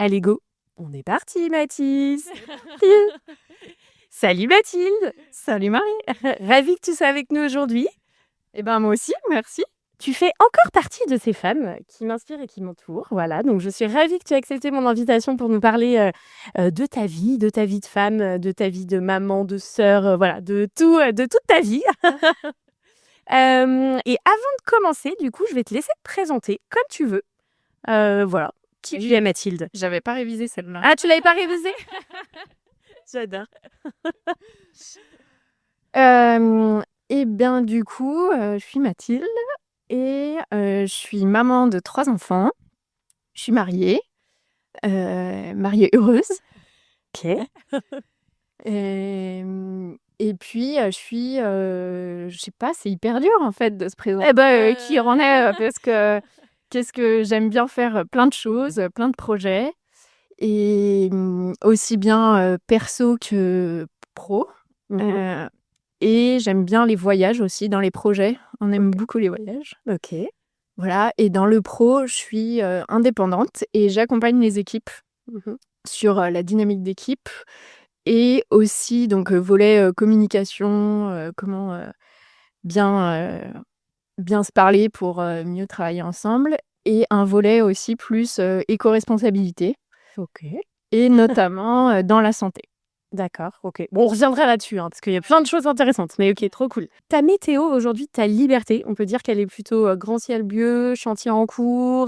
Allez, go. On est parti, Mathis. Salut Mathilde. Salut Marie. Ravie que tu sois avec nous aujourd'hui. Eh ben moi aussi, merci. Tu fais encore partie de ces femmes qui m'inspirent et qui m'entourent. Voilà, donc je suis ravie que tu aies accepté mon invitation pour nous parler de ta vie de femme, de ta vie de maman, de sœur, voilà, de tout, de toute ta vie. Et avant de commencer, du coup, je vais te laisser te présenter comme tu veux. Voilà, qui tu es, Mathilde. J'avais pas révisé celle-là. Ah, tu l'avais pas révisée? J'adore. Eh bien du coup, je suis Mathilde et je suis maman de 3 enfants. Je suis mariée heureuse. OK. Et puis, je suis, je sais pas, c'est hyper dur en fait de se présenter, qui on est, parce que qu'est-ce que j'aime bien faire plein de choses, plein de projets et aussi bien, perso que pro. Et j'aime bien les voyages aussi dans les projets. On aime beaucoup les voyages. OK. Voilà, et dans le pro, je suis, indépendante et j'accompagne les équipes sur, la dynamique d'équipe et aussi donc volet, communication, comment, bien se parler pour, mieux travailler ensemble et un volet aussi plus, éco-responsabilité OK. et notamment, dans la santé. D'accord, OK. Bon, on reviendra là-dessus, hein, parce qu'il y a plein de choses intéressantes, mais OK, trop cool. Ta météo aujourd'hui, ta liberté, on peut dire qu'elle est plutôt grand ciel bleu, chantier en cours.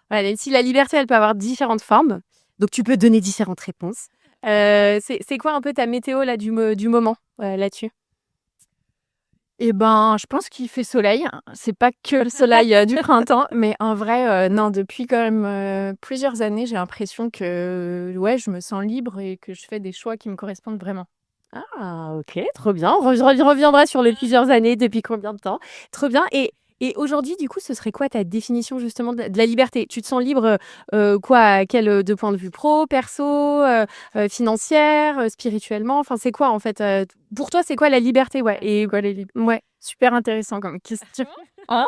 Voilà, même si la liberté, elle peut avoir différentes formes, donc tu peux donner différentes réponses. C'est quoi un peu ta météo là, du moment là-dessus? Et ben, je pense qu'il fait soleil. C'est pas que le soleil, du printemps, mais en vrai, non, depuis quand même, plusieurs années, j'ai l'impression que, ouais, je me sens libre et que je fais des choix qui me correspondent vraiment. Ah, OK, trop bien. On reviendra sur les plusieurs années, depuis combien de temps. Trop bien. Et aujourd'hui, du coup, ce serait quoi ta définition justement de la liberté? Tu te sens libre, quoi, à quel, de point de vue pro, perso, financière, spirituellement? Enfin, c'est quoi en fait, pour toi, c'est quoi la liberté? Ouais, et quoi les lib Ouais, super intéressant comme question. Hein?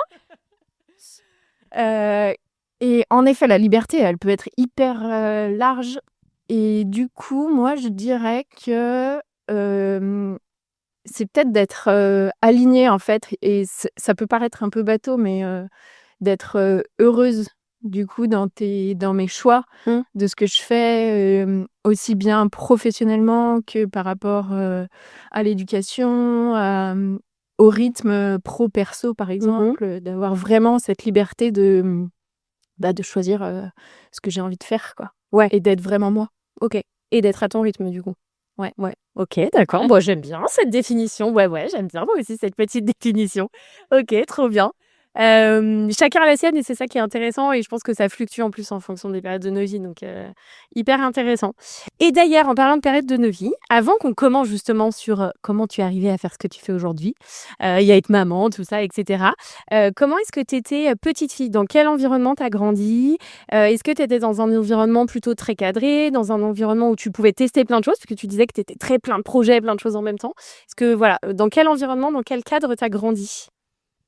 Et en effet, la liberté, elle peut être hyper, large et du coup, moi, je dirais que, c'est peut-être d'être, alignée, en fait et ça peut paraître un peu bateau, mais d'être, heureuse, du coup, dans mes choix Mmh. de ce que je fais, aussi bien professionnellement que par rapport, à l'éducation, au rythme, pro perso, par Mmh. exemple, d'avoir vraiment cette liberté de choisir, ce que j'ai envie de faire, quoi Ouais. et d'être vraiment moi. OK, et d'être à ton rythme, du coup? Ouais. Ouais, OK, d'accord. Bon, j'aime bien cette définition. Ouais, ouais, j'aime bien moi aussi cette petite définition. OK, trop bien. Chacun a la sienne et c'est ça qui est intéressant et je pense que ça fluctue en plus en fonction des périodes de nos vies, donc hyper intéressant. Et d'ailleurs, en parlant de périodes de nos vies, avant qu'on commence justement sur, comment tu es arrivée à faire ce que tu fais aujourd'hui, et à être maman, tout ça et cetera, comment est-ce que tu étais, petite fille? Dans quel environnement tu as grandi? Est-ce que tu étais dans un environnement plutôt très cadré, dans un environnement où tu pouvais tester plein de choses? Parce que tu disais que tu étais très plein de projets, plein de choses en même temps. Est-ce que voilà, dans quel environnement, dans quel cadre tu as grandi?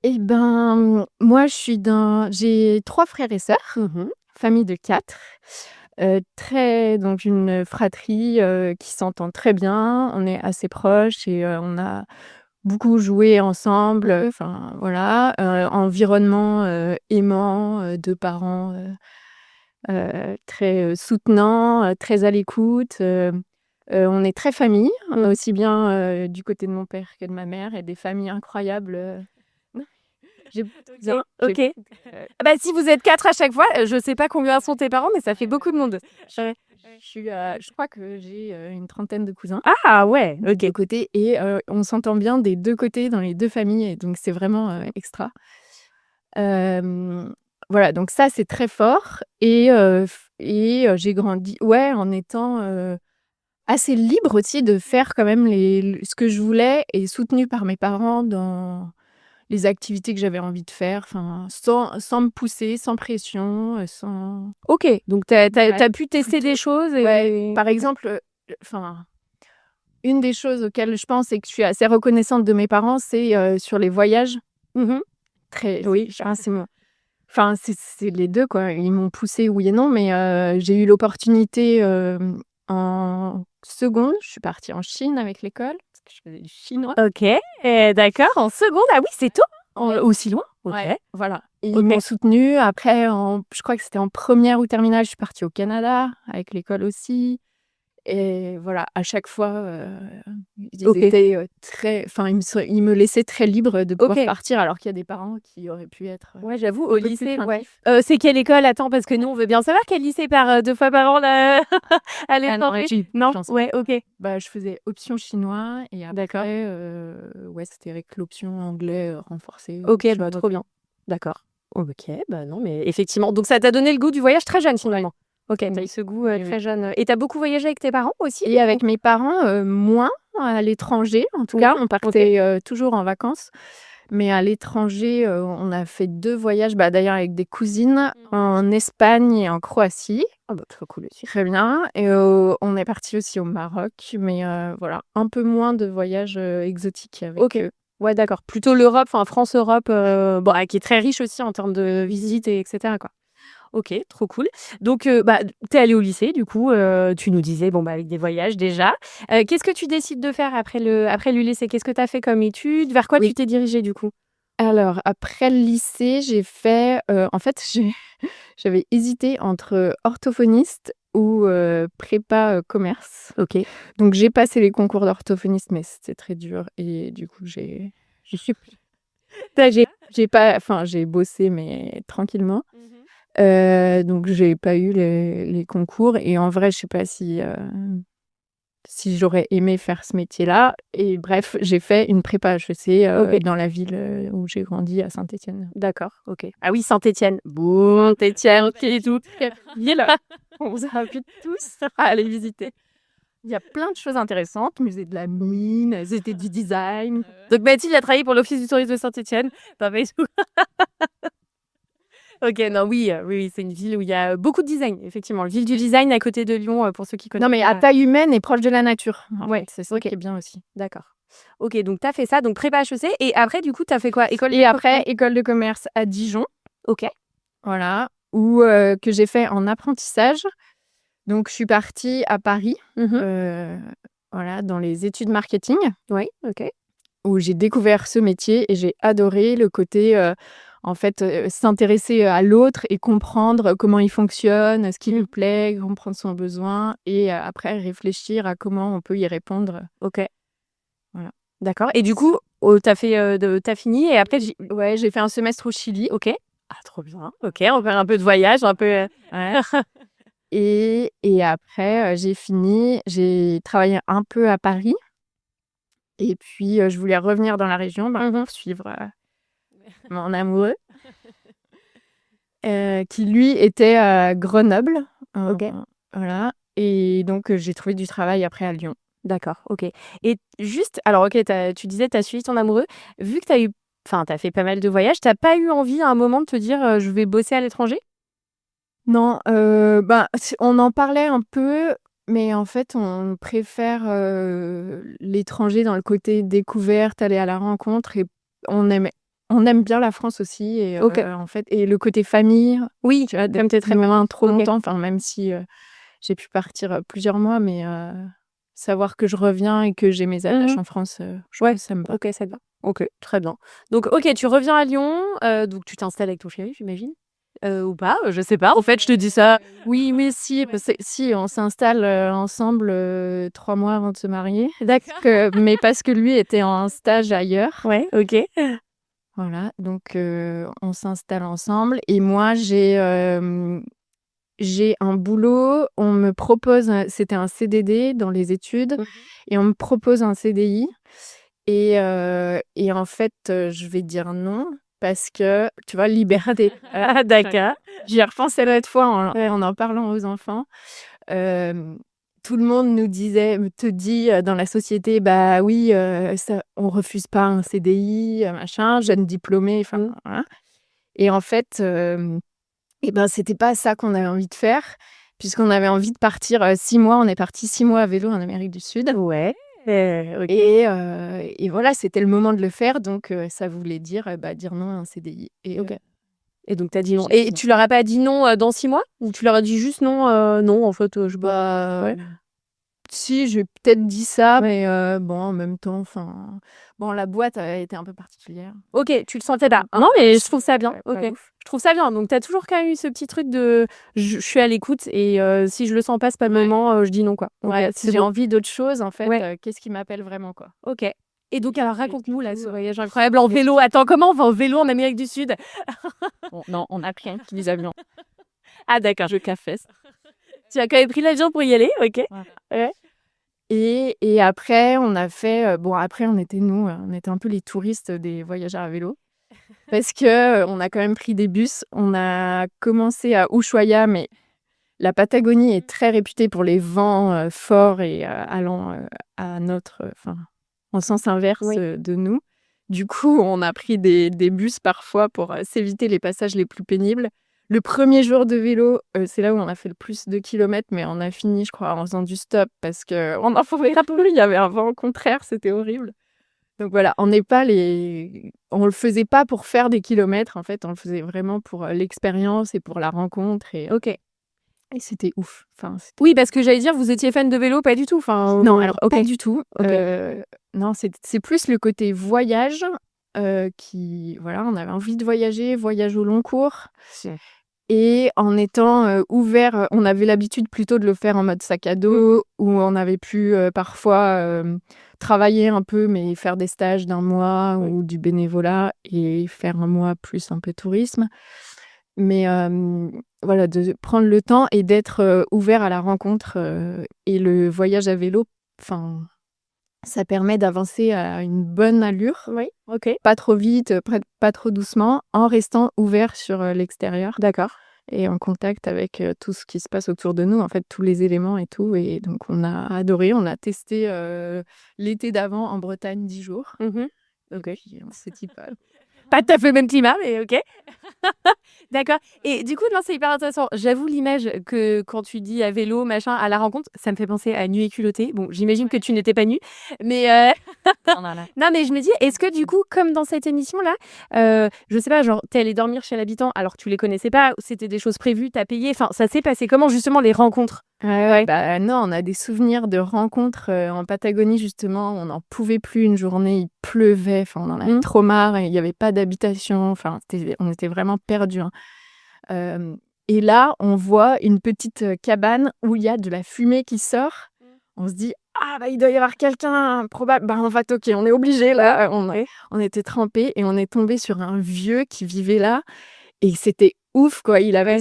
Et ben, moi, j'ai 3 frères et sœurs, Mmh. famille de 4, très donc une fratrie, qui s'entend très bien. On est assez proches et on a beaucoup joué ensemble, enfin voilà, environnement, aimant, 2 parents, très, soutenants, très à l'écoute, on est très famille, Mmh. aussi bien, du côté de mon père que de ma mère et des familles incroyables, j'ai beaucoup de cousins, OK. Ah bah, si vous êtes 4 à chaque fois, je sais pas combien sont tes parents, mais ça fait beaucoup de monde. Ouais. je crois que j'ai, une trentaine de cousins Ah ouais, des OK. 2 côtés et on s'entend bien des 2 côtés dans les 2 familles et donc c'est vraiment, extra. Hem, voilà, donc ça, c'est très fort j'ai grandi, ouais, en étant, assez libre aussi de faire quand même ce que je voulais et soutenue par mes parents dans les activités que j'avais envie de faire, enfin, sans me pousser, sans pression, sans OK, donc tu as ouais, pu tester plutôt des choses ouais, et par exemple, enfin, une des choses auxquelles je pense et que je suis assez reconnaissante de mes parents, c'est, sur les voyages. mmh. Très Oui, enfin, forcément. Enfin, c'est les 2 quoi. Ils m'ont poussée oui et non, mais j'ai eu l'opportunité, en seconde, je suis partie en Chine avec l'école, parce que je faisais du chinois. OK, d'accord, en seconde. Ah oui, c'est tôt? Ouais. Aussi loin? OK. Ouais, voilà. Et ils OK. m'ont soutenue. Après je crois que c'était en première ou terminale, je suis partie au Canada avec l'école aussi. Et voilà, à chaque fois, ils OK. étaient, ils me laissaient très libre de pouvoir OK. partir, alors qu'il y a des parents qui auraient pu être, Ouais, j'avoue, un au peu plus lycée, ouais. craintifs. C'est quelle école? Attends, parce que nous, on veut bien savoir quel lycée part, 2 fois par an là, à Ah non, l'étranger? j'ai eu de Non? chance. Ouais, OK. Bah, je faisais option chinois et D'accord. après, ouais, c'était avec l'option anglais, renforcé, OK, je sais bah, pas trop bien. D'accord. OK, bah, non, mais effectivement, donc ça t'a donné le goût du voyage très jeune, finalement? OK, tu as eu Oui. ce goût, Oui, oui. très jeune, et tu as beaucoup voyagé avec tes parents aussi, Et du coup? avec mes parents, moins, à l'étranger en tout Oui, cas. On OK. partait, toujours en vacances. Mais à l'étranger, on a fait 2 voyages, bah, d'ailleurs avec des cousines, en Espagne et en Croatie. Ah bah, trop cool aussi. Très bien. Et on est partis aussi au Maroc, mais voilà, un peu moins de voyages, exotiques avec OK. eux. Ouais, d'accord. Plutôt l'Europe, enfin France-Europe, bon, qui est très riche aussi en termes de visites et etc., quoi. OK, trop cool. Donc, bah, tu es allée au lycée du coup, tu nous disais, bon, bah, avec des voyages déjà. Qu'est-ce que tu décides de faire après le lycée? Qu'est-ce que tu as fait comme études? Vers quoi Oui. tu t'es dirigée du coup? Alors après le lycée, j'ai fait, en fait, j'avais hésité entre orthophoniste ou prépa, commerce. OK. Donc j'ai passé les concours d'orthophoniste, mais c'était très dur et du coup, j'y suis plus. J'ai pas enfin, j'ai bossé, mais tranquillement. Donc j'ai pas eu les concours et en vrai, je sais pas si j'aurais aimé faire ce métier-là. Et bref, j'ai fait une prépa HEC, OK. dans la ville, où j'ai grandi, à Saint-Étienne. D'accord, OK. Ah oui, Saint-Étienne. Bon, Saint-Étienne, OK et tout. Ville, on vous invite tous à aller visiter. Il y a plein de choses intéressantes, musée de la mine, musée du design. Donc Mathilde a travaillé pour l'Office du tourisme de Saint-Étienne. Pas mal et tout. OK, non, oui, oui, oui, c'est une ville où il y a beaucoup de design, effectivement. Ville du design à côté de Lyon, pour ceux qui connaissent Non, mais à pas. taille humaine et proche de la nature. Ouais, C'est ça OK, qui est bien aussi. d'accord. OK, donc tu as fait ça, donc prépa HEC et après du coup, tu as fait quoi? École de Et après, commerce? école de commerce à Dijon, OK. voilà, où que j'ai fait en apprentissage. Donc je suis partie à Paris, Mmh. voilà, dans les études marketing, Oui, OK. où j'ai découvert ce métier et j'ai adoré le côté, en fait, s'intéresser à l'autre et comprendre comment il fonctionne, ce qui lui plaît, comprendre son besoin et après réfléchir à comment on peut y répondre. OK. Voilà. D'accord et du coup, tu as fini et après Ouais, j'ai fait un semestre au Chili OK. Ah, trop bien. OK, on fait un peu de voyage, un peu, ouais. Et après, j'ai travaillé un peu à Paris et puis, je voulais revenir dans la région, pour suivre, mon amoureux, qui lui était à Grenoble, OK. voilà. Et donc, j'ai trouvé du travail après à Lyon. D'accord, OK et juste alors OK, tu disais tu as suivi ton amoureux. Vu que tu as eu enfin, tu as fait pas mal de voyages, tu as pas eu envie à un moment de te dire, «Je vais bosser à l'étranger»? Non, on en parlait un peu, mais en fait, on préfère, l'étranger dans le côté découverte, aller à la rencontre et on aime on aime bien la France aussi et OK. en fait et le côté famille, Oui, tu vois? comme tu es D'être très loin trop OK. longtemps, enfin, même si, j'ai pu partir, plusieurs mois, mais savoir que je reviens et que j'ai mes attaches Mmh. en France, Ouais, ça me va. OK, ça te va. OK, très bien. Donc OK, tu reviens à Lyon, donc tu t'installes avec ton chéri, j'imagine? Ou pas? Je sais pas. En fait, je te dis ça. Oui, mais si, si, on s'installe, ensemble, 3 mois avant de se marier. D'accord. Mais parce que lui était en stage ailleurs. Ouais, OK. Voilà, donc on s'installe ensemble et moi j'ai un boulot, on me propose c'était un CDD dans les études et on me propose un CDI et en fait, je vais dire non parce que, tu vois, liberté. Ah d'accord. J'y ai repensé l'autre fois en parlant aux enfants. Hem, Tout le monde te dit, dans la société: «Bah oui, ça on refuse pas un CDI, machin, jeune diplômée», enfin, voilà. Et en fait, et ben, c'était pas ça qu'on avait envie de faire, puisqu'on avait envie de partir, 6 mois. On est partis 6 mois à vélo en Amérique du Sud Ouais, OK. et voilà, c'était le moment de le faire donc ça voulait dire, dire non à un CDI et OK. Et donc, tu as dit non. J'ai Et dit non. tu leur as pas dit non dans 6 mois? Ou tu leur as dit juste non, non, en fait, je Bah, ouais. si, j'ai peut-être dit ça, mais bon, en même temps, enfin, bon, la boîte a été un peu particulière. OK, tu le sentais pas. Un Non, peu mais je plus, trouve ça bien. pas OK. ouf. Je trouve ça bien. Donc, tu as toujours quand même eu ce petit truc de je suis à l'écoute et si je le sens pas, c'est pas le Ouais. moment, je dis non, quoi. OK, Ouais, si c'est j'ai beau. envie d'autre chose, en fait, Ouais. qu'est-ce qui m'appelle vraiment, quoi. OK. Et donc, alors, Et raconte-nous, du là, coup, ce voyage incroyable en vélo. Attends, comment on va en vélo en Amérique du Sud? non, on a pris un petit avion. Ah, d'accord. Je cafesse. Tu as quand même pris l'avion pour y aller? OK. Ouais. Ouais. Et après, on a fait, bon, après, on était un peu les touristes des voyageurs à vélo. Parce que on a quand même pris des bus. On a commencé à Ushuaia, mais la Patagonie est très réputée pour les vents forts et allant à enfin, en sens inverse Oui. de nous. Du coup, on a pris des bus parfois pour s'éviter les passages les plus pénibles. Le premier jour de vélo, c'est là où on a fait le plus de kilomètres, mais on a fini, je crois, en faisant du stop parce qu'on n'en pouvait plus. Il y avait un vent contraire, c'était horrible. Donc voilà, on le faisait pas pour faire des kilomètres, en fait, on le faisait vraiment pour l'expérience et pour la rencontre OK. et c'était ouf. Enfin, Oui, parce que j'allais dire, vous étiez fan de vélo? Pas du tout? Enfin, non, alors OK. pas du tout. OK. Non, c'est plus le côté voyage qui, voilà, on avait envie de voyager, voyage au long cours. Et en étant ouvert, on avait l'habitude plutôt de le faire en mode sac à dos, où on avait pu parfois travailler un peu, mais faire des stages d'1 mois ou du bénévolat et faire 1 mois plus un peu tourisme. Mais voilà, de prendre le temps et d'être ouvert à la rencontre et le voyage à vélo, enfin, ça permet d'avancer à une bonne allure, Oui, OK. pas trop vite, pas trop doucement, en restant ouvert sur l'extérieur D'accord. et en contact avec tout ce qui se passe autour de nous, en fait, tous les éléments et tout. Et donc, on a adoré. On a testé l'été d'avant en Bretagne 10 jours. OK. Et puis, on s'est dit Pas tout à fait le même climat, mais OK. D'accord. Et du coup, non, c'est hyper intéressant. J'avoue l'image que quand tu dis à vélo, machin, à la rencontre, ça me fait penser à Nu et culotté. Bon, j'imagine que tu n'étais pas nue, mais non, mais je me dis, est-ce que du coup, comme dans cette émission-là, je sais pas, genre, t'es allée dormir chez l'habitant alors que tu les connaissais pas, c'était des choses prévues, t'as payé, enfin, ça s'est passé comment justement les rencontres? Ouais. Bah non, on a des souvenirs de rencontres en Patagonie, justement. On n'en pouvait plus une journée, il pleuvait, enfin, on en avait trop marre et il n'y avait pas d'habitation. Enfin, on était vraiment perdus, hein. Et là, on voit une petite cabane où il y a de la fumée qui sort. On se dit, ah, bah, il doit y avoir quelqu'un, probable. Bah, on va toquer, on est obligé là. On était trempés et on est tombé sur un vieux qui vivait là. Et c'était ouf, quoi. Il avait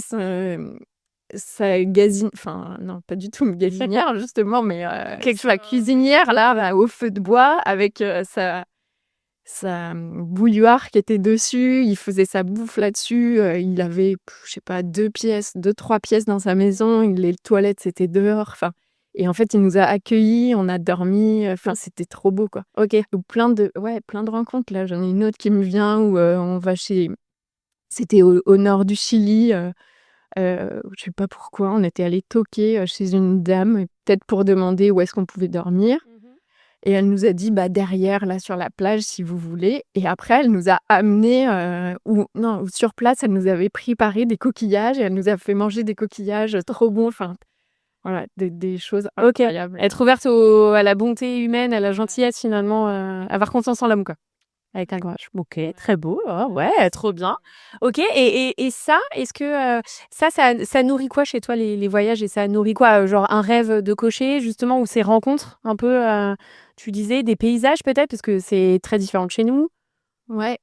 sa gazinière, enfin, non, pas du tout une gazinière, justement, mais la cuisinière là, au feu de bois, avec sa bouilloire qui était dessus, il faisait sa bouffe là-dessus, il avait, je sais pas, 3 pièces dans sa maison, les toilettes c'était dehors, enfin, et en fait il nous a accueillis, on a dormi, enfin c'était trop beau, quoi. OK. Donc plein de rencontres là, j'en ai une autre qui me vient où on va c'était au nord du Chili, je sais pas pourquoi, on était allés toquer chez une dame, peut-être pour demander où est-ce qu'on pouvait dormir. Et elle nous a dit, bah, derrière, là, sur la plage, si vous voulez. Et après, elle nous a amenés, sur place, elle nous avait préparé des coquillages et elle nous a fait manger des coquillages trop bons. Enfin, voilà, des choses OK. incroyables. Être ouverte à la bonté humaine, à la gentillesse finalement, avoir confiance en l'homme, quoi. Avec un grand H. OK, très beau. Oh ouais, trop bien. OK et ça, est-ce que, ça nourrit quoi chez toi les voyages et ça nourrit quoi? Genre un rêve de cocher justement ou ces rencontres un peu, tu disais des paysages peut-être? Parce que c'est très différent de chez nous. Ouais.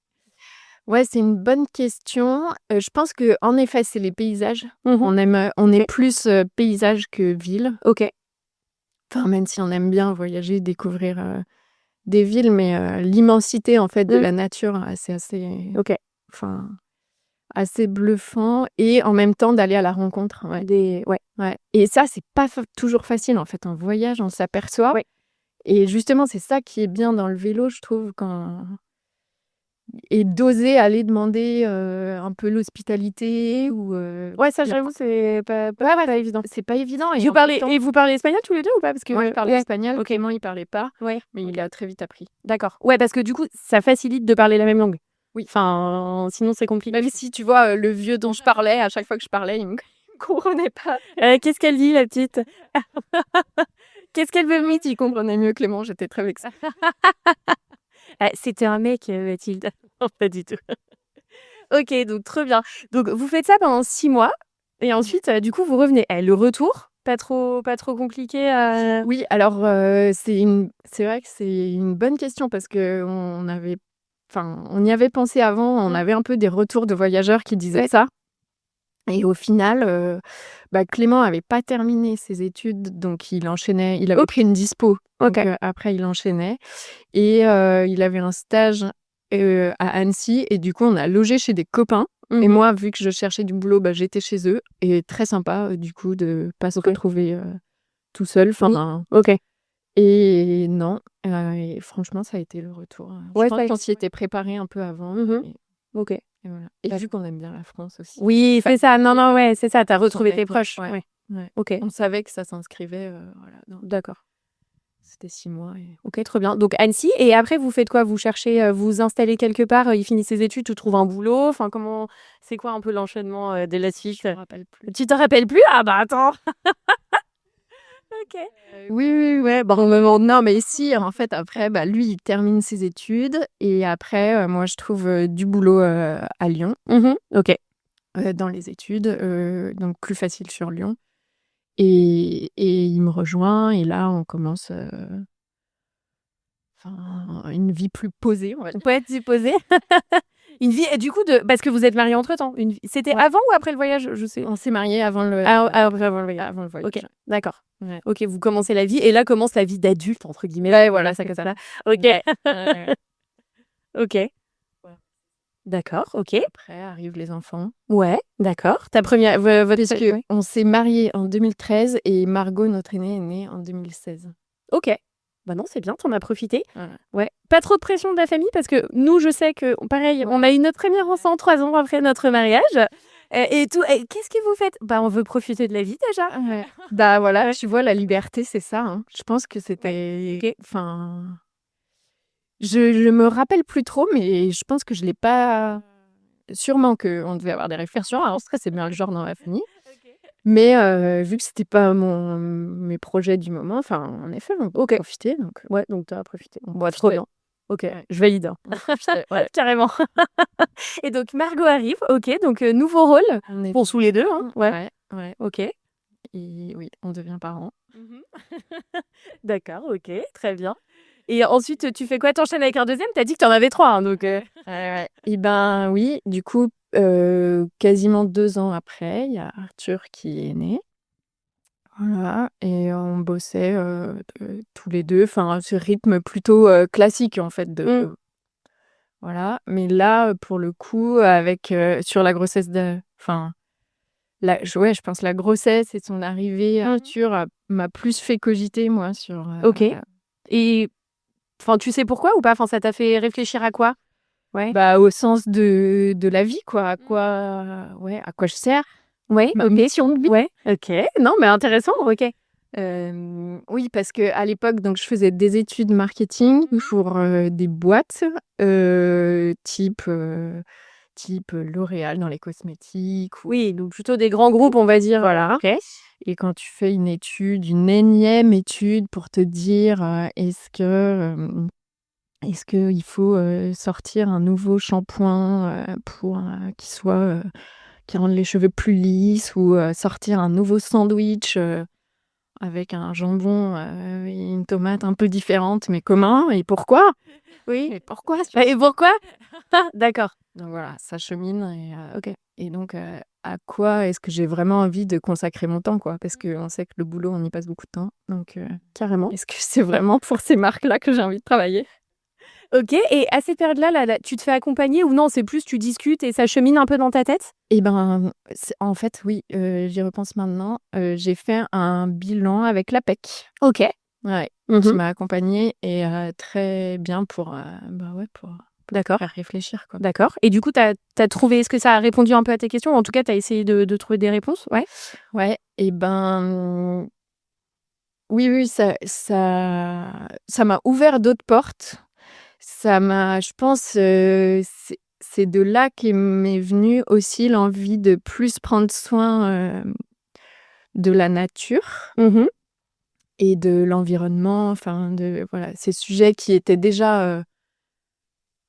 Ouais, c'est une bonne question. Je pense que en effet, c'est les paysages. On est OK. plus paysage que ville. OK. Enfin, même si on aime bien voyager, découvrir des villes, mais l'immensité en fait de la nature, c'est assez, OK. enfin, assez bluffant et en même temps d'aller à la rencontre. Ouais. Ouais. Et ça, c'est pas toujours facile en fait. En voyage, on s'aperçoit. Ouais. Et justement, c'est ça qui est bien dans le vélo, je trouve, et d'oser aller demander un peu l'hospitalité ou Ouais, ça j'avoue, c'est pas évident. c'est pas évident. Vous parlez espagnol tous les 2 ou pas? Parce que Moi, je parlais espagnol. OK. Clément, il parlait pas, Ouais. mais il a très vite appris. D'accord. Ouais, parce que du coup, ça facilite de parler la même langue. Oui. Enfin, sinon c'est compliqué. Même si, tu vois, le vieux dont je parlais, à chaque fois que je parlais, il me comprenait pas. Qu'est-ce qu'elle dit, la petite? Qu'est-ce qu'elle veut me Limite, il comprenait mieux Clément, j'étais très vexée. C'était un mec, Mathilde. Non, pas du tout. OK, donc trop bien. Donc vous faites ça pendant 6 mois et ensuite, du coup, vous revenez. Le retour, pas trop compliqué? Oui, alors, c'est vrai que c'est une bonne question parce qu'on avait on y avait pensé avant, on avait un peu des retours de voyageurs qui disaient ça et au final, Clément avait pas terminé ses études, donc il enchaînait. Il avait pris une dispo, OK. donc après il enchaînait et il avait un stage, à Annecy et du coup, on a logé chez des copains et moi, vu que je cherchais du boulot, j'étais chez eux et très sympa, du coup, de pas se retrouver, tout seul. Enfin, OK. et non, et franchement, ça a été le retour. Ouais, Je pense ça qu'on s'y était préparé un peu avant OK. et voilà. Et vu qu'on aime bien la France aussi. Oui, c'est ça. Non, ouais, c'est ça. Tu as retrouvé tes proches. Ouais. Ouais. Ouais. OK. On savait que ça s'inscrivait, voilà, D'accord. c'était 6 mois et OK, trop bien. Donc Annecy et après vous faites quoi? Vous cherchez, vous vous installez quelque part, il finit ses études, tu trouves un boulot? Enfin comment c'est quoi un peu l'enchaînement, de la suite? je me rappelle plus. Tu te rappelles plus? Ah bah attends! OK. Oui, ouais, non, mais si, en fait, après, lui, il termine ses études et après, moi, je trouve, du boulot, à Lyon, OK. dans les études, donc plus facile sur Lyon et il me rejoint et là, on commence, une vie plus posée, on va dire. On peut être supposé. Une vie et du coup parce que vous êtes mariés entre-temps? C'était Ouais. avant ou après le voyage? Je sais. On s'est mariés avant le Avant le voyage. avant le voyage. OK, d'accord. Ouais. OK, vous commencez la vie et là commence la vie «d'adulte» entre guillemets. Ouais, voilà, Ça c'est comme ça. ça. OK. Ouais. OK. Ouais. D'accord, OK. Après arrivent les enfants. Ouais, d'accord. Ta première votre Puisque ouais. on s'est mariés en 2013 et Margot, notre aînée, est née en 2016. OK. Bah non, c'est bien, tu en as profité. Voilà. Ouais. Pas trop de pression de la famille parce que nous, je sais que pareil, on a eu notre premier enfant 3 ans après notre mariage, et tout et qu'est-ce que vous faites? Bah, on veut profiter de la vie déjà. Ouais. Voilà, tu vois, la liberté, c'est ça, hein. Je pense que c'était OK. enfin, je me rappelle plus trop, mais je pense que je l'ai pas sûrement qu'on devait avoir des réflexions. Alors ça, c'est bien le genre dans la famille. Mais vu que c'était pas mes projets du moment, en effet, on OK. profitait donc Ouais, donc tu as profité. on Bah, trop profitait. bien. OK, Ouais. je valide, hein. On profitait, ouais. Carrément. Et donc Margot arrive, OK, donc nouveau rôle On est pour tous les 2, hein? Ouais. ouais OK. et oui, on devient parents. D'accord, OK, très bien. Et ensuite, tu fais quoi? Tu enchaînes avec un deuxième? Tu as dit que tu en avais 3, hein, donc Ouais et oui, du coup, quasiment 2 ans après, il y a Arthur qui est né. Voilà et on bossait, tous les 2, ce rythme plutôt, classique en fait voilà. Mais là, pour le coup, avec, sur la grossesse je pense la grossesse et son arrivée, Arthur m'a plus fait cogiter moi sur, OK. Et enfin, tu sais pourquoi ou pas? Enfin, ça t'a fait réfléchir à quoi? Ouais. au sens de la vie quoi, à quoi je sers, Ouais, ma OK. mission de vie. Ouais, OK. Non, mais intéressant, OK. Oui, parce qu'à l'époque, donc je faisais des études marketing pour, des boîtes, type L'Oréal dans les cosmétiques ou Oui, donc plutôt des grands groupes, on va dire. voilà. OK. Et quand tu fais une énième étude pour te dire, est-ce qu'il faut, sortir un nouveau shampoing, pour, qui rende les cheveux plus lisses ou, sortir un nouveau sandwich, avec un jambon, et une tomate un peu différente, mais comment et pourquoi? Oui. Et pourquoi? Et pourquoi? D'accord. Donc voilà, ça chemine et OK. et donc à quoi est-ce que j'ai vraiment envie de consacrer mon temps, quoi? Parce qu'on sait que le boulot, on y passe beaucoup de temps, donc Carrément. est-ce que c'est vraiment pour ces marques-là que j'ai envie de travailler? OK, et à cette période-là, là, tu te fais accompagner ou non, c'est plus tu discutes et ça chemine un peu dans ta tête? C'est en fait, oui, j'y repense maintenant, j'ai fait un bilan avec l'APEC. OK. Ouais, Mmh qui mh. m'a accompagnée et pour, pour D'accord. faire réfléchir, quoi. D'accord, et du coup, tu as trouvé est-ce que ça a répondu un peu à tes questions? En tout cas, tu as essayé de trouver des réponses? Ouais? Ouais et oui, ça m'a ouvert d'autres portes. Ça m'a je pense, c'est de là qu'est m'est venue aussi l'envie de plus prendre soin, de la nature Mmh. et de l'environnement, enfin de voilà, ces sujets qui étaient déjà,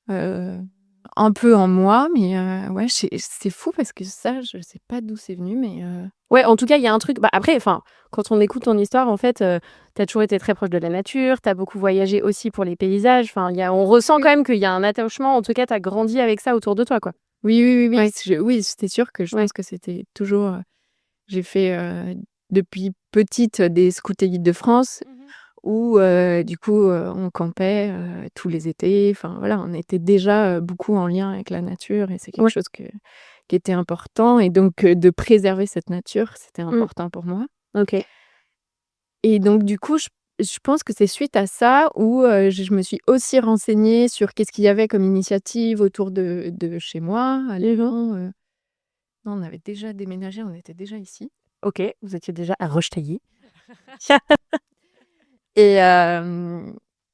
heu, un peu en moi, mais ouais, c'est fou parce que ça, je sais pas d'où c'est venu, mais Ouais, en tout cas, il y a un truc bah, après, enfin, quand on écoute ton histoire, en fait, tu as toujours été très proche de la nature, tu as beaucoup voyagé aussi pour les paysages, enfin, on ressent quand même qu'il y a un attachement, en tout cas, tu as grandi avec ça autour de toi, quoi. oui, oui, oui, oui, Ouais, oui, c'était sûr que je ouais. pense que c'était toujours, j'ai fait, depuis petite, des scouts et guides de France Mmh. où, du coup, on campait, tous les étés. Enfin, voilà, on était déjà, beaucoup en lien avec la nature et c'est quelque Ouais. chose qui était important et donc de préserver cette nature, c'était Mmh. important pour moi OK. et donc du coup, je pense que c'est suite à ça où, je me suis aussi renseignée sur qu'est-ce qu'il y avait comme initiative autour de chez moi à Mmh. Lyon, non, on avait déjà déménagé, on était déjà ici. OK, vous étiez déjà à Roche-Taillée. Et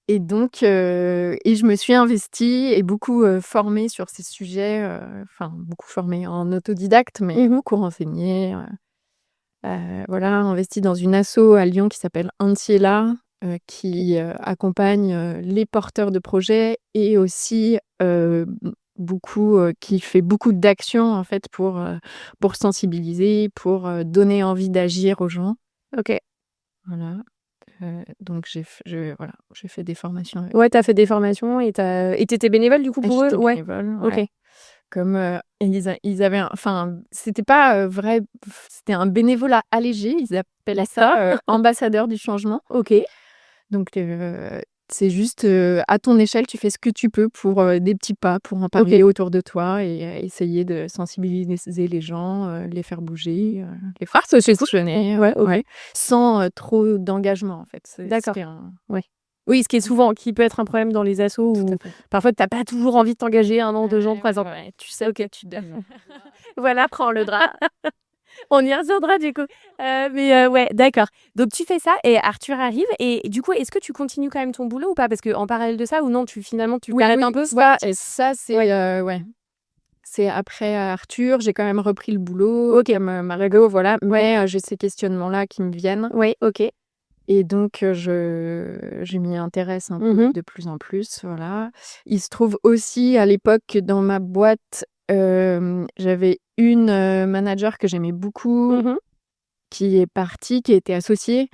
et donc et je me suis investie et beaucoup, formée sur ces sujets, enfin beaucoup formée en autodidacte, mais Mmh. beaucoup renseignée, voilà, investie dans une asso à Lyon qui s'appelle Antiela, qui, accompagne, les porteurs de projets et aussi, beaucoup, qui fait beaucoup d'actions en fait pour sensibiliser, pour, donner envie d'agir aux gens. OK. Voilà. Donc j'ai fait des formations Ouais, tu as fait des formations et tu étais bénévole, du coup, pour eux? j'étais Ouais. bénévole, OK. ouais. Comme, ils avaient enfin, c'était pas, c'était un bénévolat allégé, ils appellent D'accord. ça, ambassadeur du changement. OK. Donc, c'est juste, à ton échelle, tu fais ce que tu peux pour, des petits pas, pour en OK. parler autour de toi et essayer de sensibiliser les gens, les faire bouger, les faire se questionner, Ouais, OK. ouais, sans, trop d'engagement, en fait. D'accord. C'était un Ouais. Oui, ce qui est souvent qui peut être un problème dans les assos tout à où fait. parfois tu as pas toujours envie de t'engager 1 an, 2 ans, 3 ans. Ouais, tu sais OK. que tu donnes. Voilà, prends le drap. On y reviendra du coup. Mais ouais, d'accord. Donc tu fais ça et Arthur arrive et du coup, est-ce que tu continues quand même ton boulot ou pas? Parce qu'en parallèle de ça ou non, tu Oui, t'arrêtes oui, un peu? Ouais. ça c'est, Ouais. ouais, c'est après Arthur, j'ai quand même repris le boulot OK. comme, Marigot, voilà, mais j'ai ces questionnements-là qui me viennent Ouais, OK. et donc je m'y intéresse un peu Mmh mh. de plus en plus, voilà. Il se trouve aussi à l'époque que dans ma boîte, j'avais une, manager que j'aimais beaucoup Mmh. qui est partie, qui était associée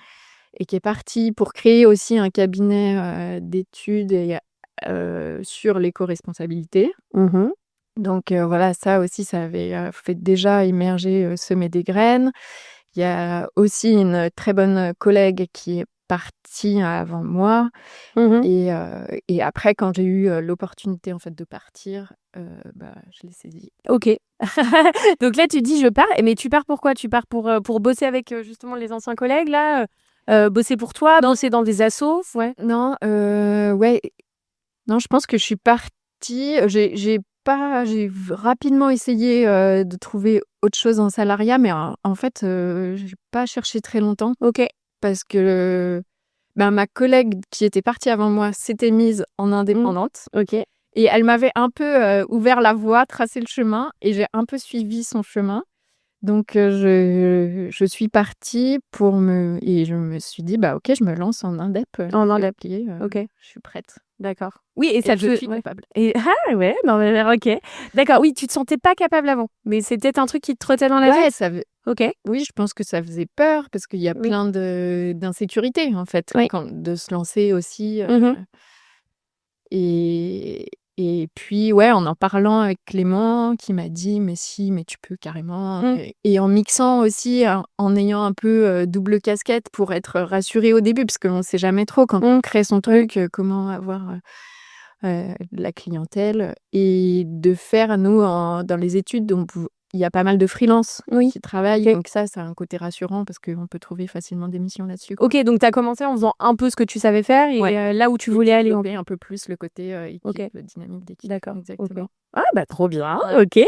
et qui est partie pour créer aussi un cabinet, d'études et sur l'éco-responsabilité. Mmh. Donc voilà, ça aussi, ça avait, fait déjà émerger, semer des graines. Il y a aussi une très bonne collègue qui est partie avant moi Mmh. et après quand j'ai eu, l'opportunité en fait de partir, bah, je l'ai saisie. OK. Donc là, tu dis: «Je pars» mais tu pars pour quoi? Tu pars pour bosser avec, justement les anciens collègues là, bosser pour toi, Non, bosser dans des assos? Ouais. non, ouais, non, je pense que je suis partie, j'ai rapidement essayé, de trouver autre chose en salariat, mais en fait, j'ai pas cherché très longtemps OK. parce que, ben, ma collègue qui était partie avant moi s'était mise en Mmh. indépendante OK. et elle m'avait un peu, ouvert la voie, tracé le chemin et j'ai un peu suivi son chemin. Donc je suis partie et je me suis dit: «Bah, OK, je me lance en indép, En c'est indep. OK, OK. je suis prête D'accord. Oui et et ça je te suis ouais capable». et ah ouais, non mais OK. D'accord, oui, tu te sentais pas capable avant, mais c'est peut-être un truc qui te trottait dans la Ouais, tête? ça veut OK. oui, je pense que ça faisait peur parce qu'il y a Oui. plein d'insécurités, en fait, Oui. quand de se lancer aussi, Mmh. et puis, ouais, en parlant avec Clément qui m'a dit: «Mais si, mais tu peux carrément» Mmh. et en mixant aussi, en ayant un peu, double casquette pour être rassurée au début parce qu'on ne sait jamais trop quand Mmh. on crée son truc, comment avoir, de la clientèle et de faire nous dans les études, donc il y a pas mal de freelance Oui. qui travaillent, OK. donc ça a un côté rassurant parce qu'on peut trouver facilement des missions là-dessus, quoi. OK, donc tu as commencé en faisant un peu ce que tu savais faire et Ouais. là où tu Et voulais aller en développer un peu plus le côté, OK. équipe, dynamique d'équipe. D'accord. OK. Exactement. Ah bah, trop bien, Ouais. OK.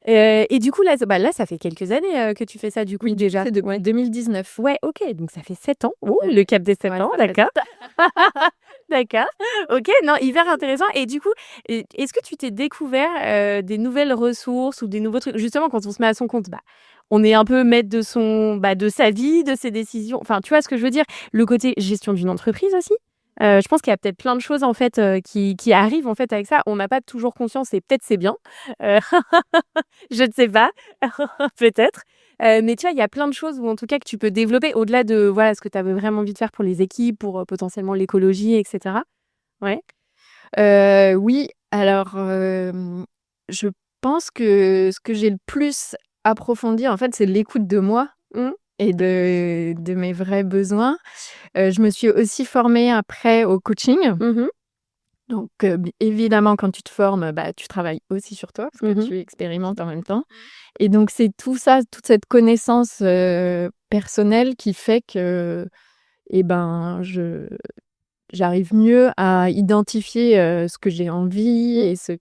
Et du coup là, là, ça fait quelques années, que tu fais ça du coup Oui, du coup, déjà? c'est depuis Ouais. 2019. Ouais, OK, donc ça fait 7 ans. Oh, Ouais, le cap des 7 ouais, ans, ça fait d'accord. D'accord. OK, non, hyper intéressant et du coup, est-ce que tu t'es découvert, des nouvelles ressources ou des nouveaux trucs? Justement, quand on se met à son compte, on est un peu maître de sa vie, de ses décisions. Enfin, tu vois ce que je veux dire? Le côté gestion d'une entreprise aussi. Je pense qu'il y a peut-être plein de choses, en fait, qui arrivent, en fait, avec ça. On n'a pas toujours conscience et peut-être c'est bien. Heu, je ne sais pas, peut-être. Mais tu vois, il y a plein de choses où en tout cas que tu peux développer au-delà de, voilà, ce que tu avais vraiment envie de faire pour les équipes, pour, potentiellement l'écologie et cetera. Ouais. Oui, alors, je pense que ce que j'ai le plus approfondi, en fait, c'est l'écoute de moi Mmh. et de mes vrais besoins. Je me suis aussi formée après au coaching. Mmh mh. Donc, évidemment, quand tu te formes, tu travailles aussi sur toi parce que Mmh. tu expérimentes en même temps et donc c'est tout ça, toute cette connaissance, personnelle qui fait que et ben, j'arrive mieux à identifier, ce que j'ai envie Mmh. et ce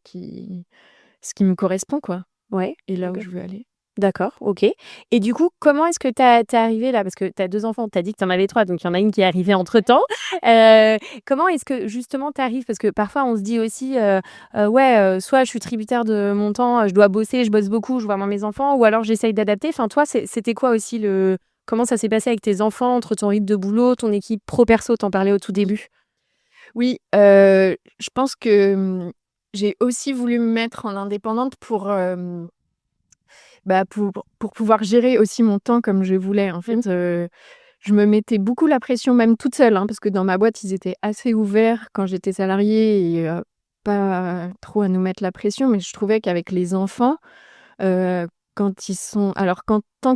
qui me correspond, quoi Ouais. et là où OK. je veux aller. D'accord, OK et du coup, comment est-ce que tu es arrivée là? Parce que tu as 2 enfants, tu as dit que tu en avais 3, donc il y en a une qui est arrivée entre-temps. Comment est-ce que justement tu arrives? Parce que parfois on se dit aussi, «Ouais, soit je suis tributaire de mon temps, je dois bosser, je bosse beaucoup, je vois moins mes enfants» ou alors j'essaye d'adapter. Enfin toi, c'était quoi aussi le comment ça s'est passé avec tes enfants, entre ton rythme de boulot, ton équipe pro perso? Tu en parlais au tout début. Oui, je pense que, j'ai aussi voulu me mettre en indépendante pour pouvoir gérer aussi mon temps comme je voulais. En Mmh. fait, je me mettais beaucoup la pression, même toute seule, hein, parce que dans ma boîte, ils étaient assez ouverts quand j'étais salariée et pas trop à nous mettre la pression. Mais je trouvais qu'avec les enfants, tant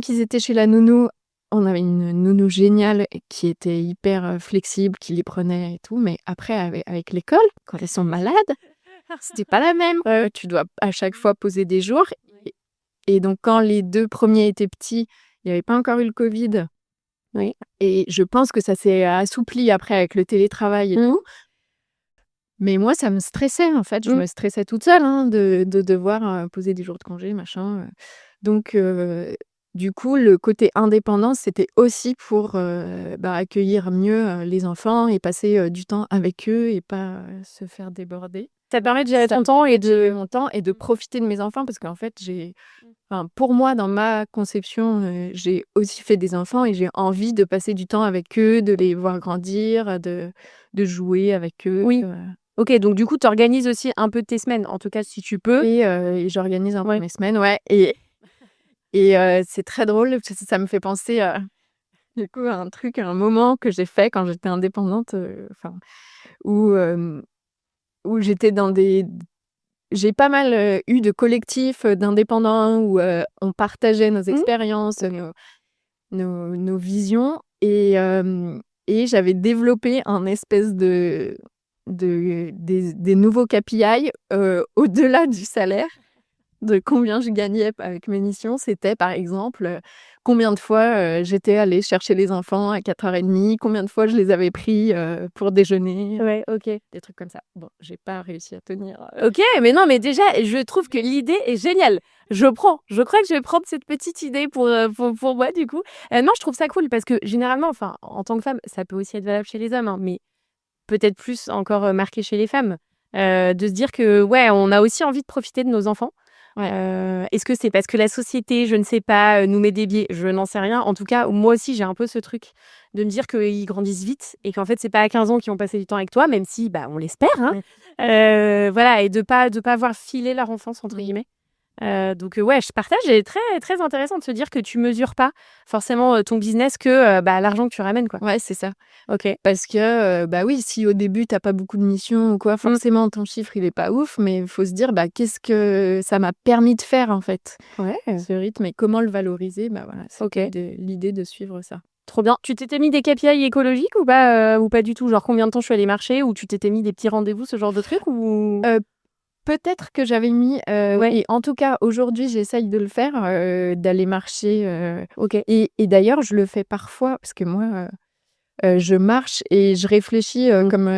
qu'ils étaient chez la nounou, on avait une nounou géniale et qui était hyper, flexible, qui les prenait et tout. Mais après avec l'école, quand elles sont malades, c'était pas la même. Tu dois à chaque fois poser des jours et donc quand les 2 premiers étaient petits, il y avait pas encore eu le covid Oui. et je pense que ça s'est assoupli après avec le télétravail et Mmh. tout. Mais moi, ça me stressait, en fait. Je Mmh. me stressais toute seule, hein, de devoir, poser des jours de congé, machin, donc du coup, le côté indépendance, c'était aussi pour, accueillir mieux, les enfants et passer, du temps avec eux et pas, se faire déborder. Ça te permet de gérer Ça ton temps et de gérer de mon temps et de profiter de mes enfants parce qu'en fait, enfin, pour moi, dans ma conception, j'ai aussi fait des enfants et j'ai envie de passer du temps avec eux, de les voir grandir, de jouer avec eux, oui. OK, donc du coup, tu organises aussi un peu tes semaines, en tout cas si tu peux. et j'organise un peu Ouais. mes semaines, ouais et c'est très drôle parce que ça me fait penser à, du coup, à un moment que j'ai fait quand j'étais indépendante, enfin, où, où j'étais dans des j'ai pas mal, eu de collectifs, d'indépendants où, on partageait nos Mmh. expériences, nos visions et j'avais développé un espèce des nouveaux KPI, au-delà du salaire, de combien je gagnais avec mes missions. C'était par exemple, combien de fois, j'étais allée chercher les enfants à 4h30, combien de fois je les avais pris, pour déjeuner, Ouais, OK. des trucs comme ça. Bon, j'ai pas réussi à tenir, OK, mais non, mais déjà, je trouve que l'idée est géniale. Je prends. Je crois que je vais prendre cette petite idée pour moi, du coup. Non, je trouve ça cool parce que généralement, enfin, en tant que femme, ça peut aussi être valable chez les hommes, hein, mais peut-être plus encore, marqué chez les femmes, de se dire que, ouais, on a aussi envie de profiter de nos enfants. ouais. Est-ce que c'est parce que la société, je ne sais pas, nous met des biais? Je n'en sais rien. En tout cas, moi aussi, j'ai un peu ce truc de me dire qu'ils grandissent vite et qu'en fait, c'est pas à 15 ans qu'ils vont passer du temps avec toi, même si, on l'espère, hein. Ouais. Voilà et de pas voir «filer leur enfance» entre Oui. guillemets. Donc ouais, je partage et très, très intéressant de se dire que tu mesures pas forcément, ton business que, l'argent que tu ramènes, quoi. Ouais, c'est ça. OK. Parce que, oui, si au début, tu as pas beaucoup de missions ou quoi, Mmh. forcément ton chiffre, il est pas ouf, mais il faut se dire: «Qu'est-ce que ça m'a permis de faire, en fait, Ouais, ce rythme et comment le valoriser?» Voilà, c'était OK. l'idée de suivre ça. Trop bien. Tu t'étais mis des KPI écologiques ou pas du tout? Genre combien de temps je suis allée marcher ou tu t'étais mis des petits rendez-vous, ce genre de truc ou? Heu, Peut-être que j'avais mis, Ouais, et en tout cas, aujourd'hui, j'essaye de le faire, d'aller marcher, OK. et d'ailleurs, je le fais parfois parce que moi, je marche et je réfléchis, Mmh. comme,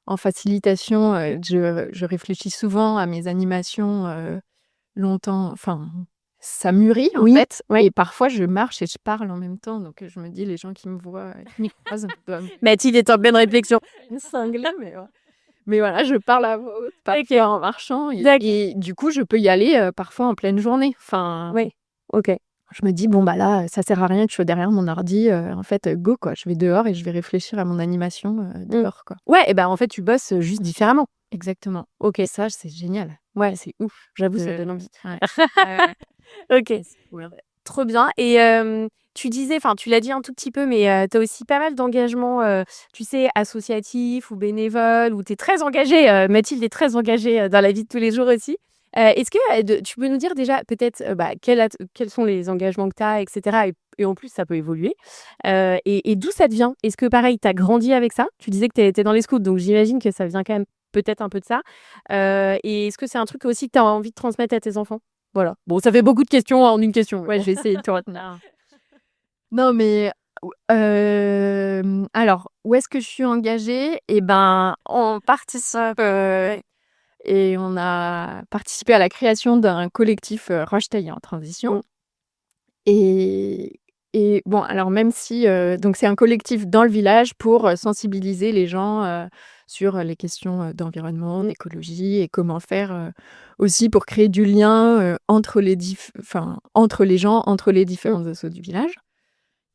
en facilitation, je réfléchis souvent à mes animations, longtemps, enfin, ça mûrit en Oui, fait. ouais. Et parfois, je marche et je parle en même temps. Donc, je me dis, les gens qui me voient, qui me croisent, doivent Mathilde est en pleine réflexion. me cingler, mais voilà, je parle à voix haute, Ok. parfois en marchant. D'accord. Et du coup, je peux y aller parfois en pleine journée. Enfin, Oui. Ok. je me dis, bon, bah là, ça sert à rien que je sois derrière mon ordi. En fait, go, quoi. Je vais dehors et je vais réfléchir à mon animation dehors, quoi. Ouais, et ben en fait, tu bosses juste différemment. Exactement. Ok. Et ça, c'est génial. Ouais, C'est ouf. j'avoue, ça donne envie. Ouais. Ouais. Ok. Trop bien. Et tu disais, enfin, tu l'as dit un tout petit peu, mais tu as aussi pas mal d'engagements, tu sais, associatifs ou bénévoles, où tu es très engagée. Mathilde est très engagée dans la vie de tous les jours aussi. Est-ce que tu peux nous dire déjà peut-être quels sont les engagements que tu as, etc. Et en plus, ça peut évoluer. Et d'où ça te vient? Est-ce que pareil, tu as grandi avec ça? Tu disais que tu étais dans les scouts, donc j'imagine que ça vient quand même peut-être un peu de ça. Et est-ce que c'est un truc aussi que tu as envie de transmettre à tes enfants? Voilà. Bon, ça fait beaucoup de questions en une question. Ouais, je vais essayer de te retenir. Non, mais alors, où est-ce que je suis engagée? Eh ben, on participe et on a participé à la création d'un collectif Roche-Taillé en transition. Et, et bon, alors même si donc c'est un collectif dans le village pour sensibiliser les gens sur les questions d'environnement, d'écologie et comment faire aussi pour créer du lien entre entre les gens, entre les différents assos du village.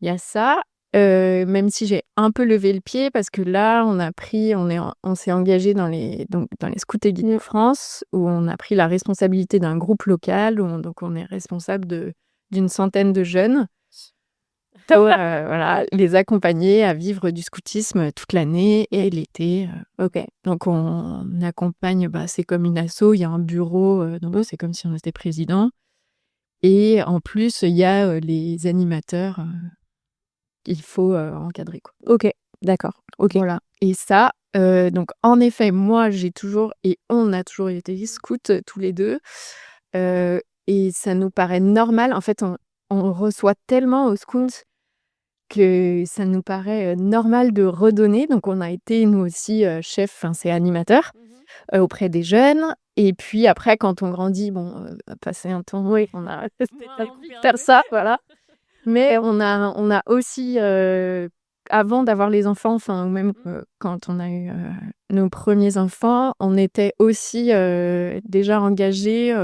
Il y a ça, même si j'ai un peu levé le pied parce que là, on s'est engagé dans les Scouts et Guides de France où on a pris la responsabilité d'un groupe local, donc on est responsable d'une centaine de jeunes pour voilà, les accompagner à vivre du scoutisme toute l'année et l'été. Ok. Donc on accompagne, c'est comme une asso, il y a un bureau, donc c'est comme si on était président. Et en plus, il y a les animateurs qu'il faut encadrer, quoi. Ok, d'accord. Ok. Voilà. Et ça, donc en effet, moi j'ai toujours et on a toujours été scouts tous les deux. Et ça nous paraît normal. En fait, on reçoit tellement aux scouts que ça nous paraît normal de redonner. Donc on a été nous aussi chefs, c'est animateurs auprès des jeunes. Et puis après, quand on grandit, passer un temps, oui, on a envie de faire ça, voilà. Mais on a aussi, avant d'avoir les enfants, ou même quand on a eu nos premiers enfants, on était aussi déjà engagés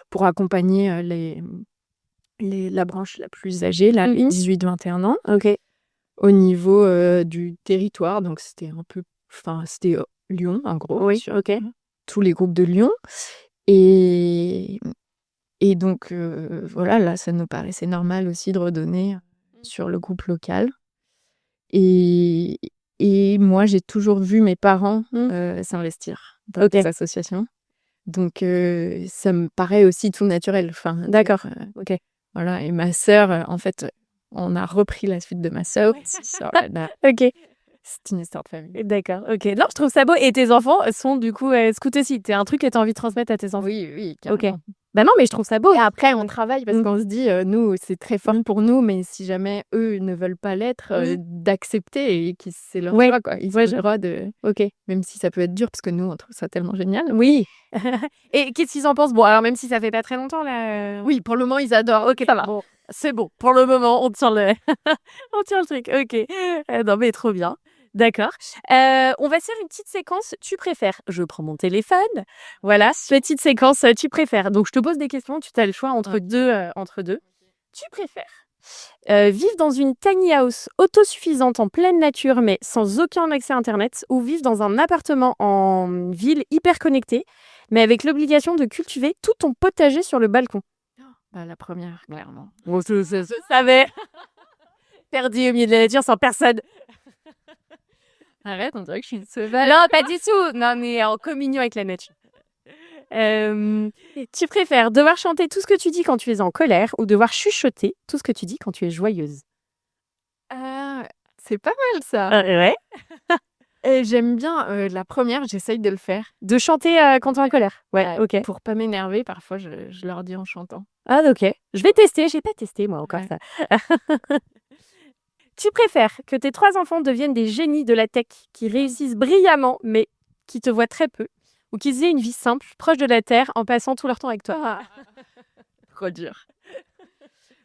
pour accompagner la branche la plus âgée, la 18-21 ans, au niveau du territoire. Donc c'était un peu, c'était Lyon, en gros. Oui, ok. Tous les groupes de Lyon. Et donc, voilà, là, ça nous paraissait normal aussi de redonner sur le groupe local. Et moi, j'ai toujours vu mes parents s'investir dans des associations. Donc, ça me paraît aussi tout naturel. D'accord. Ok. Voilà. Et ma sœur, en fait, on a repris la suite de ma sœur. Ok. C'est une histoire de famille. D'accord. Ok. Non, je trouve ça beau. Et tes enfants sont du coup scouts aussi. C'est un truc que tu as envie de transmettre à tes enfants. Oui, Ok. carrément. Bah non, mais je trouve ça beau. Et après, on travaille parce qu'on se dit, nous, c'est très fort pour nous, mais si jamais eux ne veulent pas l'être, d'accepter et que c'est leur choix, quoi. Ils ont le droit de... Ok. Même si ça peut être dur, parce que nous, on trouve ça tellement génial. Oui. Et qu'est-ce qu'ils en pensent? Bon, alors même si ça fait pas très longtemps, là... Oui, pour le moment, ils adorent. Ok, ça va. Bon, c'est bon. Pour le moment, on tient le, on tient le truc. Ok. Non, mais trop bien. D'accord. On va faire une petite séquence. Tu préfères? Je prends mon téléphone. Voilà, petite séquence. Tu préfères? Donc, je te pose des questions. Tu as le choix entre deux. Tu préfères vivre dans une tiny house autosuffisante en pleine nature, mais sans aucun accès à Internet, ou vivre dans un appartement en ville hyper connecté, mais avec l'obligation de cultiver tout ton potager sur le balcon? La première, clairement. Je savais. Perdu au milieu de la nature sans personne. Arrête, on dirait que je suis une sauvage. Non, pas du tout. Non, mais en communion avec la nature. Tu préfères devoir chanter tout ce que tu dis quand tu es en colère ou devoir chuchoter tout ce que tu dis quand tu es joyeuse? C'est pas mal, ça. Ouais. Et j'aime bien la première, j'essaye de le faire. De chanter quand tu es en colère? Ouais, ok. Pour pas m'énerver, parfois, je leur dis en chantant. Ah, ok. Je vais tester. J'ai pas testé, moi, encore ça. Tu préfères que tes 3 enfants deviennent des génies de la tech qui réussissent brillamment, mais qui te voient très peu, ou qu'ils aient une vie simple, proche de la Terre, en passant tout leur temps avec toi? trop dur.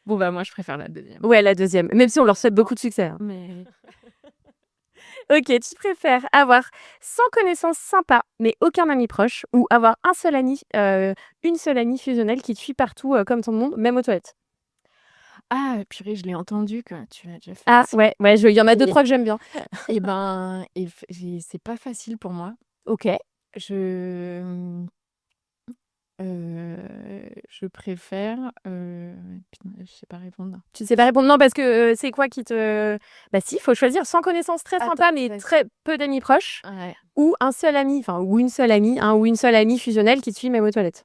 Bon, bah, moi, je préfère la deuxième. Ouais, la deuxième. Même si on leur souhaite beaucoup de succès. Hein. Mais Ok, tu préfères avoir 100 connaissances sympas, mais aucun ami proche, ou avoir une seule amie fusionnelle qui te suit partout comme ton monde, même aux toilettes? ah, purée, je l'ai entendu que tu l'as déjà fait. Ah, ouais, il y en a deux, Et trois que j'aime bien. et ben, c'est pas facile pour moi. Ok. Je, mmh, je préfère, putain, je sais pas répondre. Tu sais pas répondre? Non, parce que c'est quoi qui te. Bah, si, il faut choisir 100 connaissances très Attends, sympas, mais vas-y. très peu d'amis proches, Ouais. ou un seul ami, enfin, ou une seule amie, hein, ou une seule amie fusionnelle qui te suit même aux toilettes.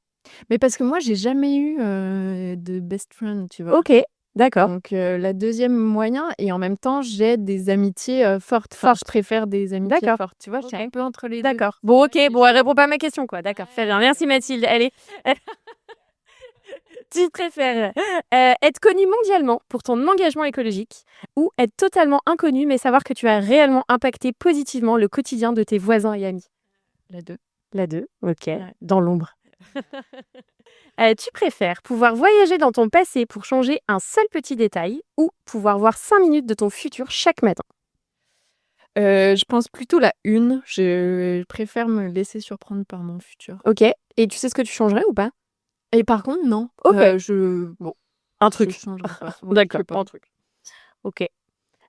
Mais parce que moi, j'ai jamais eu, de best friend, tu vois? Ok, d'accord. Donc la deuxième moyen et en même temps, j'ai des amitiés, fortes. Enfin, je préfère des amitiés D'accord. fortes. Tu vois, je suis Ok. un peu entre les 2. D'accord. Bon, ok, bon, elle répond pas à ma question, quoi. D'accord, très bien. Merci Mathilde. Allez. Tu préfères être connu mondialement pour ton engagement écologique ou être totalement inconnu mais savoir que tu as réellement impacté positivement le quotidien de tes voisins et amis? La 2. La 2, ok, Ouais. dans l'ombre. Tu préfères pouvoir voyager dans ton passé pour changer un seul petit détail ou pouvoir voir 5 minutes de ton futur chaque matin? Je pense plutôt la 1. Je préfère me laisser surprendre par mon futur. Ok, et tu sais ce que tu changerais ou pas? Et par contre, non, Ok, bon, un je truc. changerai pas. Ouais, je D'accord, sais pas. un truc. Ok.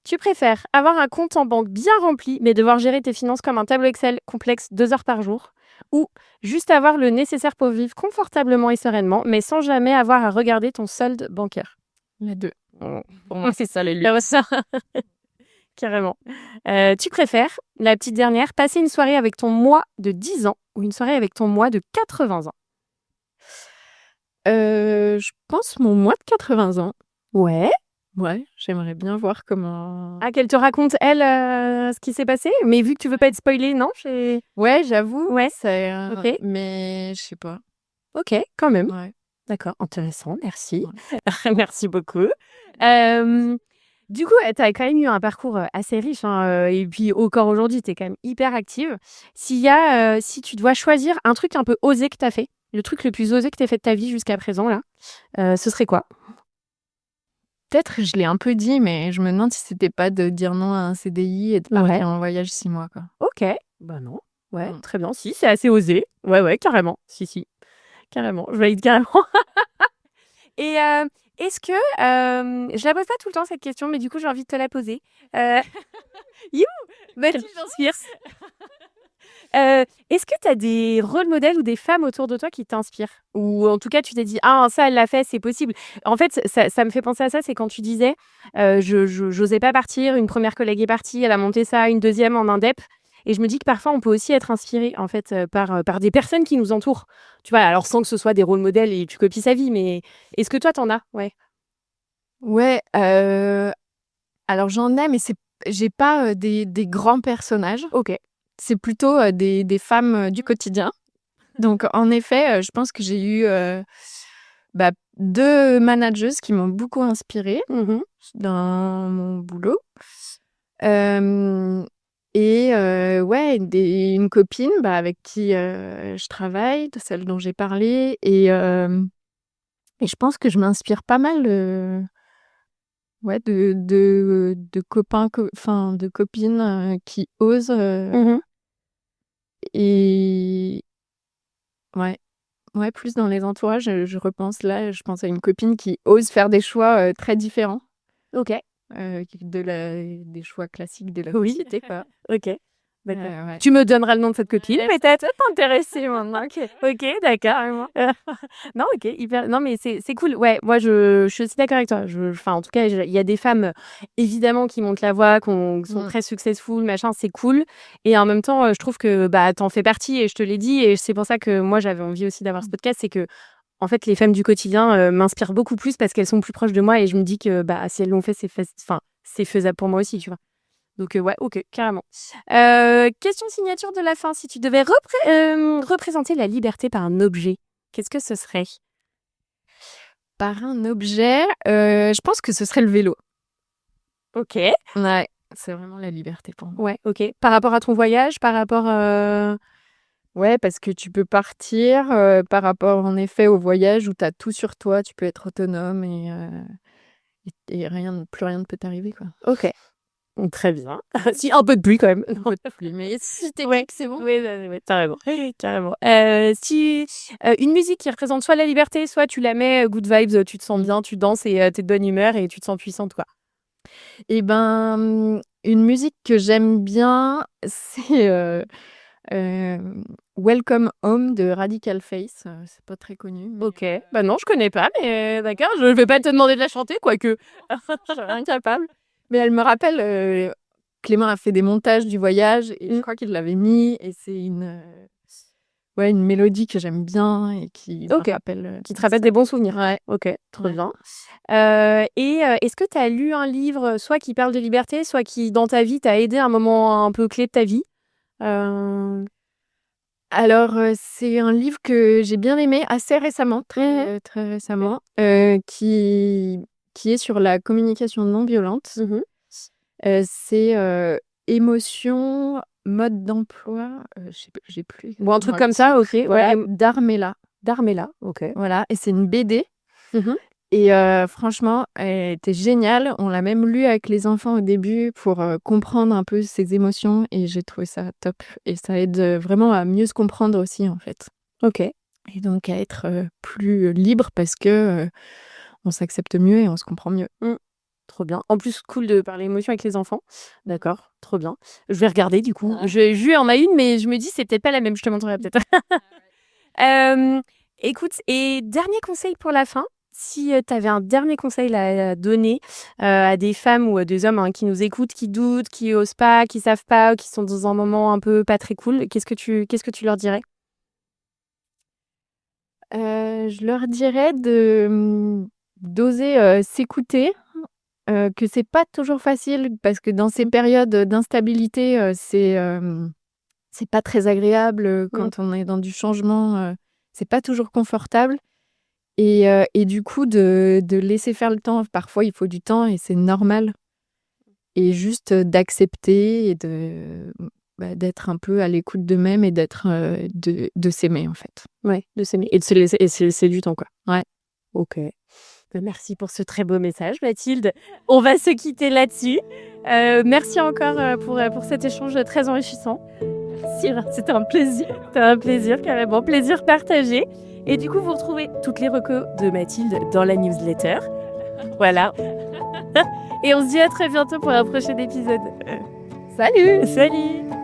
Tu préfères avoir un compte en banque bien rempli, mais devoir gérer tes finances comme un tableau Excel complexe 2 heures par jour, ou juste avoir le nécessaire pour vivre confortablement et sereinement, mais sans jamais avoir à regarder ton solde bancaire? La 2. Mm. Pour moi, c'est ça le Ah ouais, luxe. ça, carrément. Tu préfères, la petite dernière, passer une soirée avec ton moi de 10 ans ou une soirée avec ton moi de 80 ans? Je pense mon moi de 80 ans. Ouais. Ouais, j'aimerais bien voir comment. Ah, qu'elle te raconte, elle, ce qui s'est passé? Mais vu que tu veux pas être spoilée, non? Ouais, j'avoue, Ouais, c'est, ok. mais je sais pas. Ok, quand même. Ouais. D'accord, intéressant, merci. Ouais. Merci beaucoup. Du coup, tu as quand même eu un parcours assez riche, hein, et puis encore aujourd'hui, tu es quand même hyper active. Si tu dois choisir un truc un peu osé que tu as fait, le truc le plus osé que tu as fait de ta vie jusqu'à présent, là, ce serait quoi? Peut-être je l'ai un peu dit, mais je me demande si c'était pas de dire non à un CDI et de Ouais. partir en voyage 6 mois, quoi. Ok, bah non. Ouais, Mm. très bien. Si, c'est assez osé. Ouais, carrément. Si, carrément. Je valide carrément. Et est-ce que, je la pose pas tout le temps cette question, mais du coup, j'ai envie de te la poser. You! Mathilde Pierce. Est-ce que tu as des rôles modèles ou des femmes autour de toi qui t'inspirent? Ou en tout cas, tu t'es dit: «Ah ça, elle l'a fait, c'est possible». En fait, ça me fait penser à ça, c'est quand tu disais, je j'osais pas partir, une première collègue est partie, elle a monté ça, une deuxième en indep et je me dis que parfois on peut aussi être inspiré en fait, par des personnes qui nous entourent. Tu vois? Alors sans que ce soit des rôles modèles et tu copies sa vie, mais est-ce que toi, t'en as? Ouais. Ouais, alors j'en ai, mais j'ai pas, des grands personnages. OK. C'est plutôt, des femmes, du quotidien. Donc en effet, je pense que j'ai eu, 2 manageuses qui m'ont beaucoup inspirée Mmh. dans mon boulot. Hem Et ouais, une copine, avec qui, je travaille, de celle dont j'ai parlé et je pense que je m'inspire pas mal, ouais, de copains enfin, de copines, qui osent, Mmh. et ouais, ouais, plus dans les entourages, je repense là, je pense à une copine qui ose faire des choix, très différents, OK. des choix classiques de la Oui. société, quoi. OK. D'accord. Ouais. Tu me donneras le nom de cette copine Ouais, peut-être? ça peut t'intéresser maintenant. OK. OK, d'accord. Carrément. Non, OK, hyper non, mais c'est cool. Ouais, moi, je suis aussi d'accord avec toi. Enfin, en tout cas, il y a des femmes, évidemment, qui montent la voix, qui sont très successful, machin, c'est cool et en même temps, je trouve que, bah, tu en fais partie et je te l'ai dit et c'est pour ça que moi, j'avais envie aussi d'avoir ce podcast. C'est que en fait, les femmes du quotidien, m'inspirent beaucoup plus parce qu'elles sont plus proches de moi et je me dis que, bah, si elles l'ont fait, enfin, c'est faisable pour moi aussi, tu vois? Donc ouais, OK, carrément. Question signature de la fin. Si tu devais représenter la liberté par un objet, qu'est-ce que ce serait? Par un objet, je pense que ce serait le vélo. OK. Ouais, c'est vraiment la liberté pour moi. Ouais, OK. Par rapport à ton voyage, par rapport, Ouais, parce que tu peux partir, par rapport, en effet, au voyage où tu as tout sur toi, tu peux être autonome et plus rien ne peut t'arriver, quoi. OK. Très bien. Si, un peu de pluie quand même. Non, Plus, mais si tu ouais, c'est bon. ouais, ouais, tu raison, carrément. Si, une musique qui représente soit la liberté, soit tu la mets, good vibes, tu te sens bien, tu danses et tu de bonne humeur et tu te sens puissante, quoi. Et ben, une musique que j'aime bien, c'est, Welcome Home de Radical Face, c'est pas très connu, mais OK. Bah, non, je connais pas, mais d'accord, je vais pas te demander de la chanter, quoique. Je serais incapable. mais elle me rappelle, Clément a fait des montages du voyage et je Mmh. crois qu'il l'avait mis et c'est ouais, une mélodie que j'aime bien et qui me OK. rappelle, Qui te rappelle des bons souvenirs. Ouais, OK, trop ouais. bien. Est-ce que tu as lu un livre, soit qui parle de liberté, soit qui, dans ta vie, t'a aidé à un moment un peu clé de ta vie? Heu Alors, c'est un livre que j'ai bien aimé assez récemment, très récemment, qui est sur la communication non violente. Mmh. C'est, Émotions, mode d'emploi, je sais plus j'ai plus Bon, un truc exactement le comme ça, OK. titre, Ouais, d'Armella, Darmella, OK. voilà et c'est une BD Mmh. et franchement, elle était géniale. On l'a même lue avec les enfants au début pour, comprendre un peu ses émotions et j'ai trouvé ça top et ça aide, vraiment à mieux se comprendre aussi, en fait OK. et donc à être, plus libre parce que, on s'accepte mieux et on se comprend mieux. Mmh. Trop bien. En plus, cool de parler émotion avec les enfants. D'accord, trop bien. Je vais regarder du coup. Ah. Jules en a une, mais je me dis c'est peut-être pas la même. Je te montrerai peut-être. Hem, écoute, et dernier conseil pour la fin, si, tu avais un dernier conseil à donner, à des femmes ou à des hommes, hein, qui nous écoutent, qui doutent, qui osent pas, qui savent pas, qui sont dans un moment un peu pas très cool, qu'est-ce que tu leur dirais? Je leur dirais d'oser, s'écouter, que c'est pas toujours facile parce que dans ces périodes d'instabilité, c'est pas très agréable, Mmh. quand on est dans du changement, c'est pas toujours confortable et du coup de laisser faire le temps. Parfois, il faut du temps et c'est normal et juste, d'accepter et d'être un peu à l'écoute d'eux-mêmes et de s'aimer, en fait. Ouais, de s'aimer et de se laisser du temps, quoi. Ouais. OK. Bah, merci pour ce très beau message, Mathilde. On va se quitter là-dessus. Merci encore, pour cet échange très enrichissant. Merci, c'était un plaisir. C'était un plaisir, carrément. Plaisir partagé. Et du coup, vous retrouvez toutes les recos de Mathilde dans la newsletter. Voilà. Et on se dit à très bientôt pour un prochain épisode. Salut! Salut!